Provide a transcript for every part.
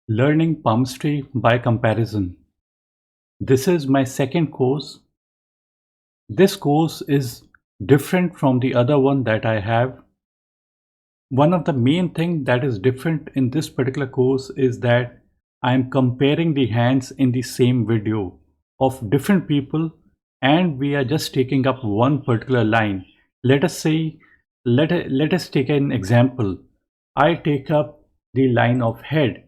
Learning Palmistry by Comparison. This is my second course. This course is different from the other one that I have. One of the main things that is different in this particular course is that I am comparing the hands in the same video of different people, and we are just taking up one particular line. Let us say, let us take an example. I take up the line of head.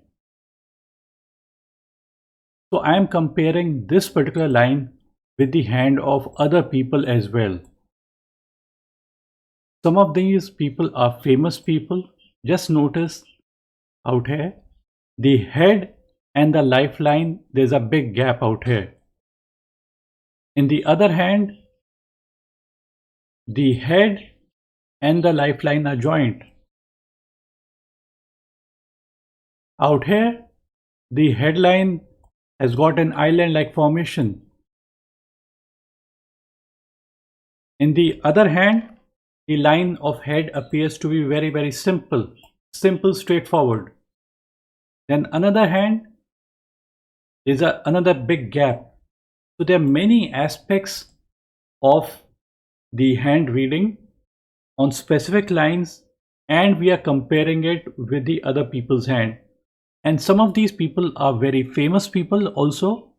So I am comparing this particular line with the hand of other people as well. Some of these people are famous people. Just notice out here, the head and the lifeline, there's a big gap out here. In the other hand, the head and the lifeline are joined. Out here, the headline has got an island-like formation. In the other hand, the line of head appears to be very simple, straightforward. Then another hand is another big gap. So there are many aspects of the hand reading on specific lines, and we are comparing it with the other people's hand. And some of these people are very famous people also,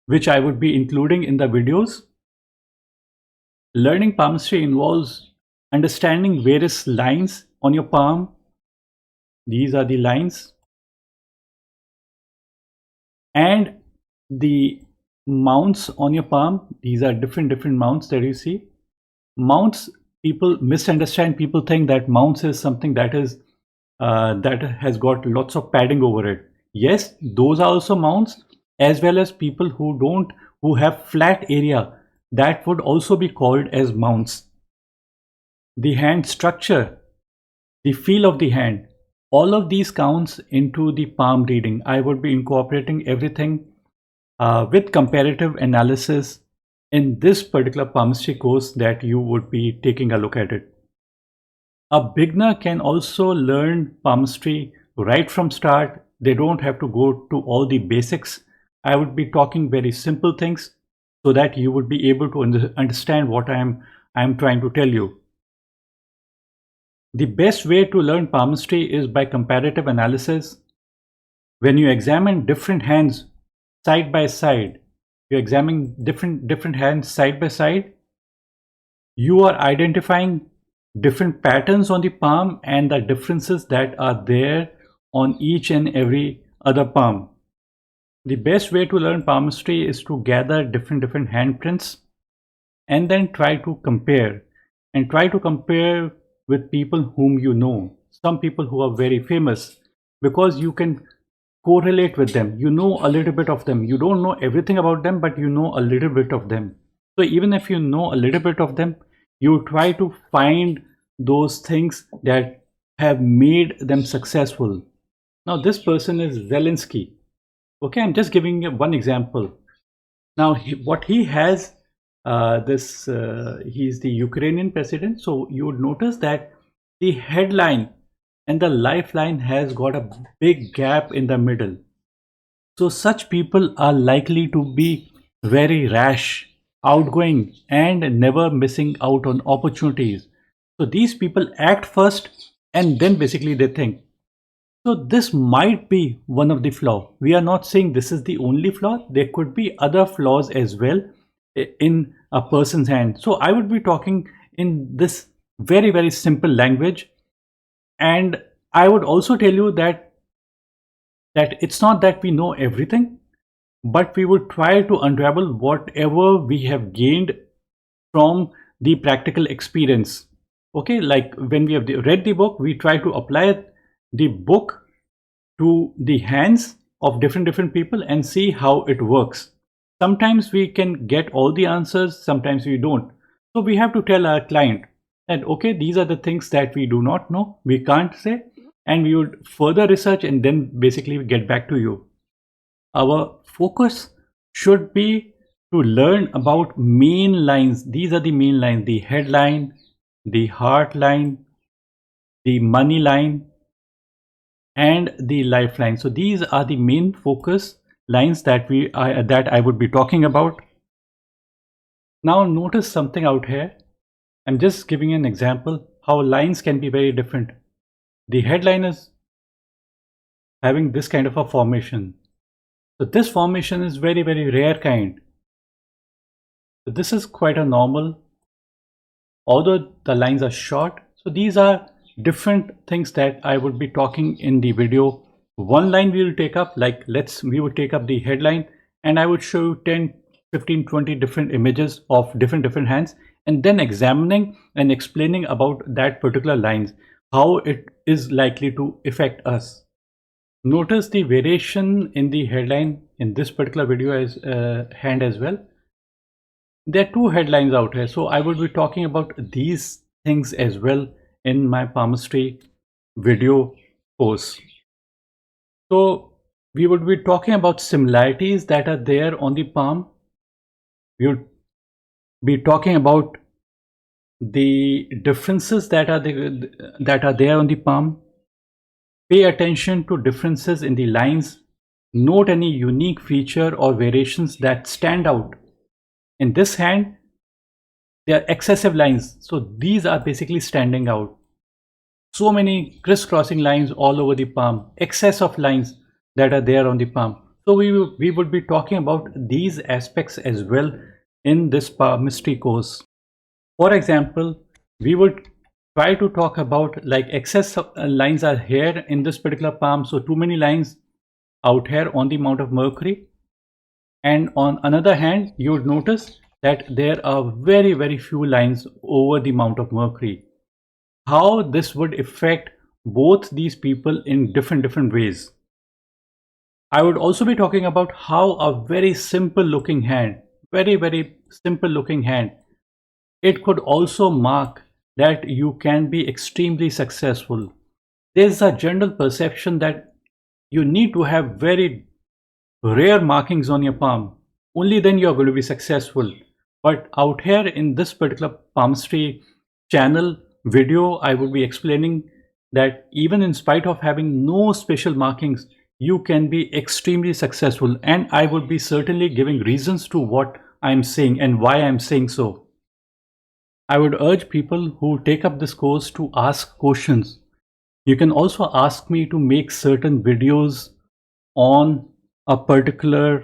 which I would be including in the videos. Learning palmistry involves understanding various lines on your palm. These are the lines. And the mounts on your palm. These are different mounts that you see. Mounts, people misunderstand. People think that mounts is something that is that has got lots of padding over it. Yes, those are also mounts, as well as people who have flat area, that would also be called as mounts. The hand structure, the feel of the hand, all of these counts into the palm reading. I would be incorporating everything with comparative analysis in this particular palmistry course that you would be taking a look at it. A beginner can also learn palmistry right from start. They don't have to go to all the basics. I would be talking very simple things so that you would be able to understand what I am trying to tell you. The best way to learn palmistry is by comparative analysis. When you examine different hands side by side, you examine different hands side by side, you are identifying different patterns on the palm and the differences that are there on each and every other palm. The best way to learn palmistry is to gather different handprints and then try to compare with people whom you know, some people who are very famous, because you can correlate with them. You know a little bit of them. You don't know everything about them, but you know a little bit of them. So even if you know a little bit of them, you try to find those things that have made them successful. Now this person is Zelensky. Okay, I'm just giving you one example. Now what he has, he's the Ukrainian president. So you would notice that the headline and the lifeline has got a big gap in the middle. So such people are likely to be very rash, outgoing, and never missing out on opportunities. So these people act first and then basically they think. So this might be one of the flaw. We are not saying this is the only flaw. There could be other flaws as well in a person's hand. So I would be talking in this very simple language, and I would also tell you that it's not that we know everything, but we would try to unravel whatever we have gained from the practical experience. Okay, like when we have read the book, we try to apply the book to the hands of different people and see how it works. Sometimes we can get all the answers, sometimes we don't. So we have to tell our client that, okay, these are the things that we do not know, we can't say, and we would further research and then basically get back to you. Our focus should be to learn about main lines. These are the main lines: the headline, the heart line, the money line, and the lifeline. So these are the main focus lines that I would be talking about. Now notice something out here. I'm just giving an example how lines can be very different. The headline is having this kind of a formation. So this formation is very, very rare kind. So this is quite a normal, although the lines are short. So these are different things that I would be talking in the video. One line we will take up, like we would take up the headline, and I would show you 10, 15, 20 different images of different hands, and then examining and explaining about that particular lines, how it is likely to affect us. Notice the variation in the headline in this particular video as hand as well. There are two headlines out here, so I will be talking about these things as well in my palmistry video course. So we would be talking about similarities that are there on the palm. We would be talking about the differences that are there on the palm. Pay attention to differences in the lines. Note any unique feature or variations that stand out. In this hand, there are excessive lines, so these are basically standing out. So many crisscrossing lines all over the palm, excess of lines that are there on the palm. So we would be talking about these aspects as well in this palmistry course. For example, we would try to talk about like excess lines are here in this particular palm, so too many lines out here on the Mount of Mercury. And on another hand, you would notice that there are very, very few lines over the Mount of Mercury. How this would affect both these people in different ways. I would also be talking about how a very simple looking hand, very simple looking hand, it could also mark that you can be extremely successful. There's a general perception that you need to have very rare markings on your palm. Only then you are going to be successful. But out here in this particular palmistry channel video, I would be explaining that even in spite of having no special markings, you can be extremely successful. And I would be certainly giving reasons to what I'm saying and why I'm saying so. I would urge people who take up this course to ask questions. You can also ask me to make certain videos on a particular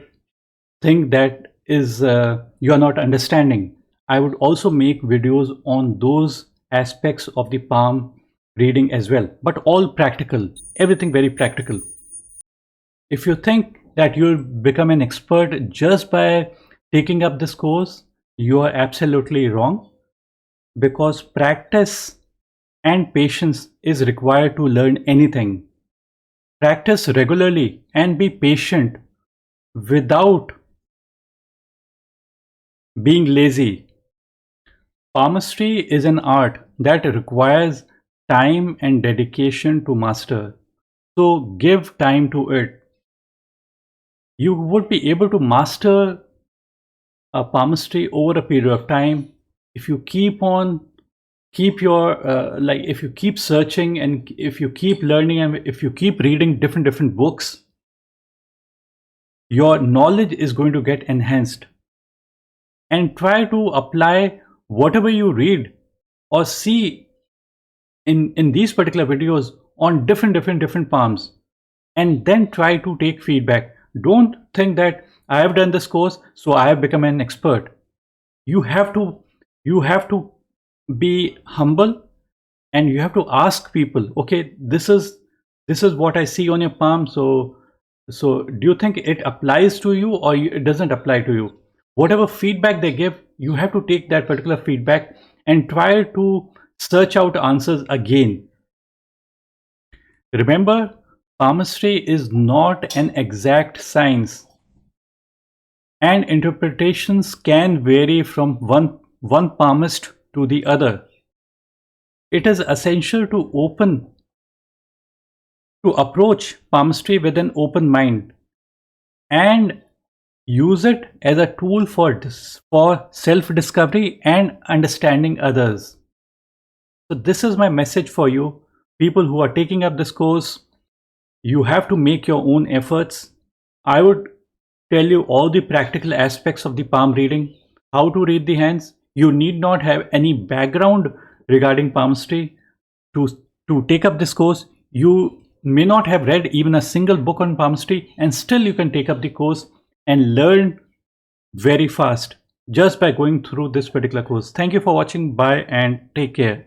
thing that is you are not understanding. I would also make videos on those aspects of the palm reading as well, but all practical, everything very practical. If you think that you'll become an expert just by taking up this course, you are absolutely wrong, because practice and patience is required to learn anything. Practice regularly and be patient without being lazy. Palmistry is an art that requires time and dedication to master. So give time to it. You would be able to master a palmistry over a period of time if you keep your if you keep searching, and if you keep learning, and if you keep reading different books, your knowledge is going to get enhanced. And try to apply whatever you read or see in these particular videos on different palms, and then try to take feedback. Don't think that I have done this course so I have become an expert. You have to be humble, and you have to ask people, okay, this is what I see on your palm, so do you think it applies to you, or it doesn't apply to you? Whatever feedback they give, you have to take that particular feedback and try to search out answers again. Remember, palmistry is not an exact science, and interpretations can vary from one palmist to the other. It is essential to approach palmistry with an open mind and use it as a tool for self-discovery and understanding others. So this is my message for you, people who are taking up this course. You have to make your own efforts. I would tell you all the practical aspects of the palm reading, how to read the hands. You need not have any background regarding palmistry to, to take up this course. You may not have read even a single book on palmistry, and still you can take up the course and learn very fast just by going through this particular course. Thank you for watching. Bye and take care.